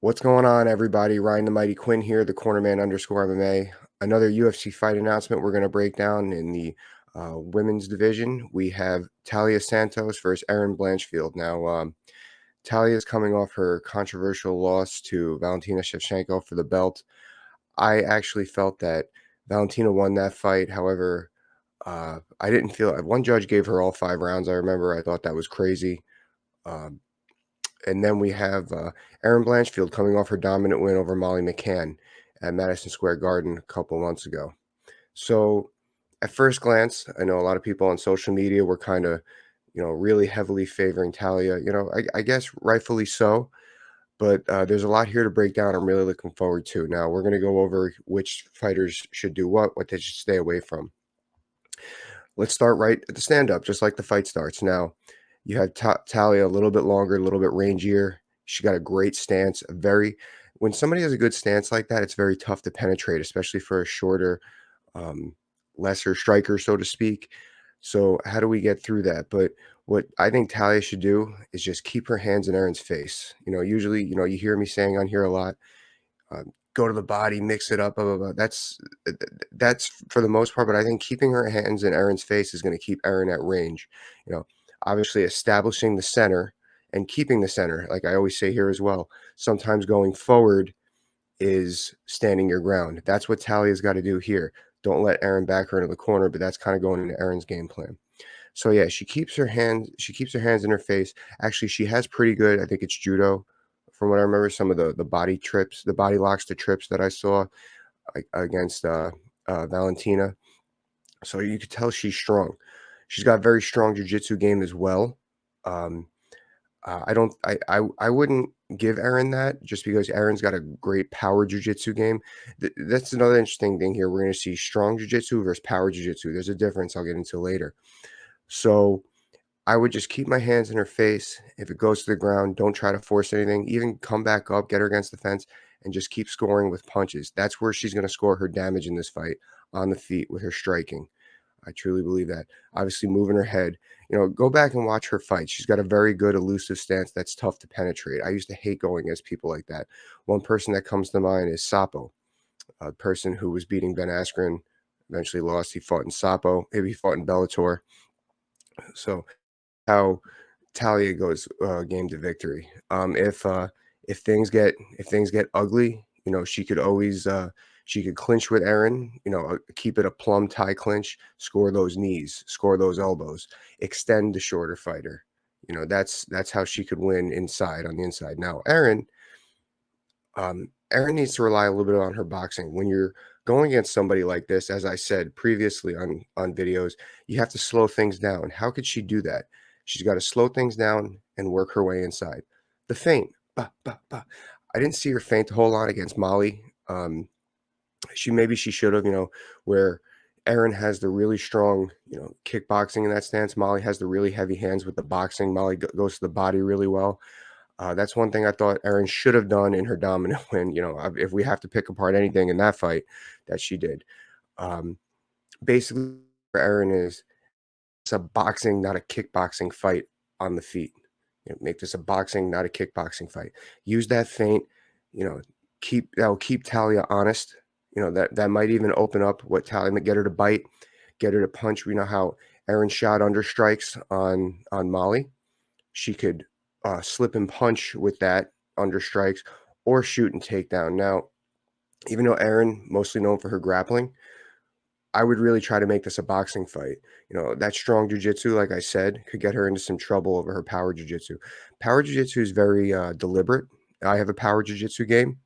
What's going on, everybody? Ryan the Mighty Quinn here, the cornerman underscore MMA. Another UFC fight announcement we're going to break down in the women's division. We have Talia Santos versus Erin Blanchfield. Now, Talia is coming off her controversial loss to Valentina Shevchenko for the belt. I actually felt that Valentina won that fight. However, I didn't feel one judge gave her all 5 rounds. I remember I thought that was crazy. Um, and then we have Erin Blanchfield coming off her dominant win over Molly McCann at Madison Square Garden a couple months ago. So, at first glance, I know a lot of people on social media were kind of, really heavily favoring Talia. I guess rightfully so. But there's a lot here to break down. I'm really looking forward to. Now we're going to go over which fighters should do what they should stay away from. Let's start right at the stand-up, just like the fight starts. Now, you had Talia a little bit longer, a little bit rangier. She got a great stance. When somebody has a good stance like that, it's very tough to penetrate, especially for a shorter, um, lesser striker, so to speak. So how do we get through that? But what I think Talia should do is just keep her hands in Erin's face. Usually, you hear me saying on here a lot, go to the body, mix it up, blah, blah, blah. That's for the most part, but I think keeping her hands in Erin's face is going to keep Erin at range. You know, Obviously establishing the center and keeping the center, like I always say here as well. Sometimes going forward is standing your ground. That's what Talia's got to do here. Don't let Erin back her into the corner, but that's kind of going into Erin's game plan. So yeah, she keeps her hands in her face. Actually, she has pretty good, I think it's judo, from what I remember, some of the body trips, the body locks to trips that I saw against Valentina. So you could tell she's strong. She's got very strong jiu-jitsu game as well. Um, I don't I wouldn't give Erin that just because Erin's got a great power jiu-jitsu game. That's another interesting thing here. We're going to see strong jiu-jitsu versus power jiu-jitsu. There's a difference I'll get into later. So I would just keep my hands in her face. If it goes to the ground, don't try to force anything. Even come back up, get her against the fence, and just keep scoring with punches. That's where she's going to score her damage in this fight, on the feet with her striking. I truly believe that. Obviously, moving her head. Go back and watch her fight. She's got a very good elusive stance that's tough to penetrate. I used to hate going against people like that. One person that comes to mind is Sapo, a person who was beating Ben Askren, eventually lost. He fought in Sapo. Maybe he fought in Bellator. So how Talia goes game to victory. If things get ugly, she could clinch with Erin. Keep it a plum tie clinch. Score those knees. Score those elbows. Extend the shorter fighter. That's how she could win on the inside. Now Erin needs to rely a little bit on her boxing. When you're going against somebody like this, as I said previously on videos, you have to slow things down. How could she do that? She's got to slow things down and work her way inside. The feint, bah, bah, bah. I didn't see her feint a whole lot against Molly. She should have, where Erin has the really strong, kickboxing in that stance. Molly has the really heavy hands with the boxing. Molly goes to the body really well. That's one thing I thought Erin should have done in her dominant win. If we have to pick apart anything in that fight, that she did. Um, Basically, for Erin is it's a boxing, not a kickboxing fight on the feet. Make this a boxing, not a kickboxing fight. Use that feint. You know, that will keep Talia honest. That might even open up what Talia might get her to bite, get her to punch. We know how Erin shot under strikes on Molly. She could slip and punch with that under strikes or shoot and take down. Now, even though Erin, mostly known for her grappling, I would really try to make this a boxing fight. That strong jiu-jitsu, like I said, could get her into some trouble over her power jiu-jitsu. Power jiu-jitsu is very deliberate. I have a power jiu-jitsu game,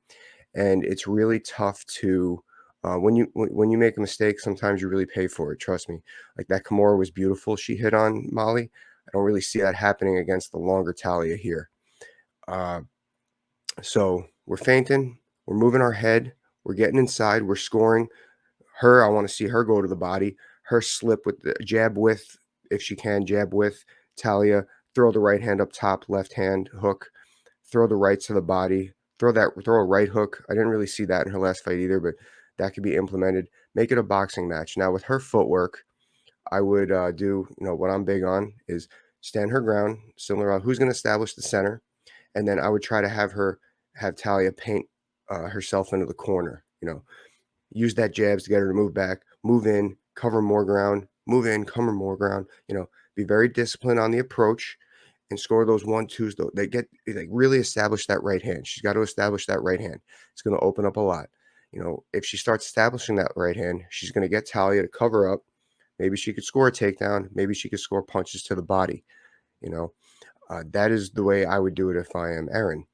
and it's really tough to when you make a mistake, sometimes you really pay for it. Trust me. Like that Kimura was beautiful. She hit on Molly. I don't really see that happening against the longer Talia here. Uh, so we're feinting. We're moving our head. We're getting inside. We're scoring. I want to see her go to the body. Her slip with the jab with, if she can, jab with Talia. Throw the right hand up top, left hand hook. Throw the right to the body. Throw a right hook. I didn't really see that in her last fight either, but that could be implemented. Make it a boxing match. Now with her footwork, I would do, what I'm big on is stand her ground, similar on who's going to establish the center. And then I would try to have her have Talia paint herself into the corner. Use that jabs to get her to move back, move in, cover more ground, move in, cover more ground. Be very disciplined on the approach and score those 1-2s. Though they really establish that right hand. She's got to establish that right hand. It's going to open up a lot. If she starts establishing that right hand, she's going to get Talia to cover up. Maybe she could score a takedown. Maybe she could score punches to the body. That is the way I would do it if I am Erin.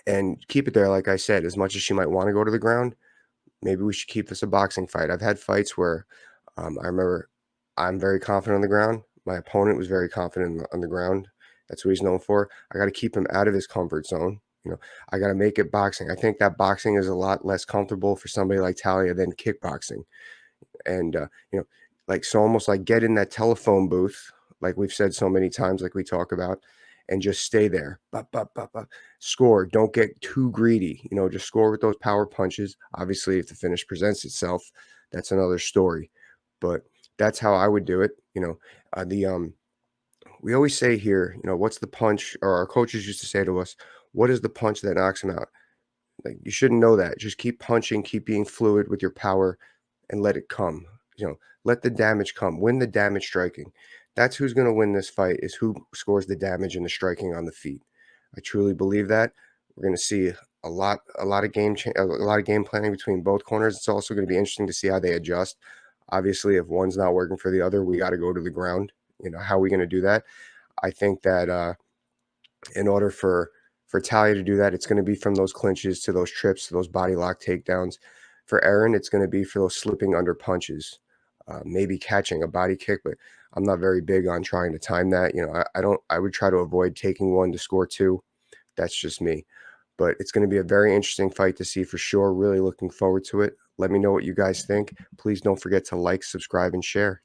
And keep it there, like I said, as much as she might want to go to the ground, maybe we should keep this a boxing fight. I've had fights where I remember I'm very confident on the ground. My opponent was very confident on the ground. That's what he's known for. I got to keep him out of his comfort zone. I got to make it boxing. I think that boxing is a lot less comfortable for somebody like Talia than kickboxing. And so almost like get in that telephone booth, like we've said so many times, like we talk about, and just stay there. Score. Don't get too greedy. Just score with those power punches. Obviously, if the finish presents itself, that's another story. But that's how I would do it. We always say here, what's the punch? Or our coaches used to say to us, what is the punch that knocks him out? Like, you shouldn't know that. Just keep punching, keep being fluid with your power, and let it come. Let the damage come. Win the damage striking. That's who's going to win this fight, is who scores the damage and the striking on the feet. I truly believe that. We're going to see a lot of game planning between both corners. It's also going to be interesting to see how they adjust. Obviously, if one's not working for the other, we got to go to the ground. How are we going to do that? I think that in order for Talia to do that, it's going to be from those clinches to those trips to those body lock takedowns. For Erin, it's going to be for those slipping under punches, maybe catching a body kick, but I'm not very big on trying to time that. I would try to avoid taking one to score two. That's just me. But it's going to be a very interesting fight to see for sure. Really looking forward to it. Let me know what you guys think. Please don't forget to like, subscribe, and share.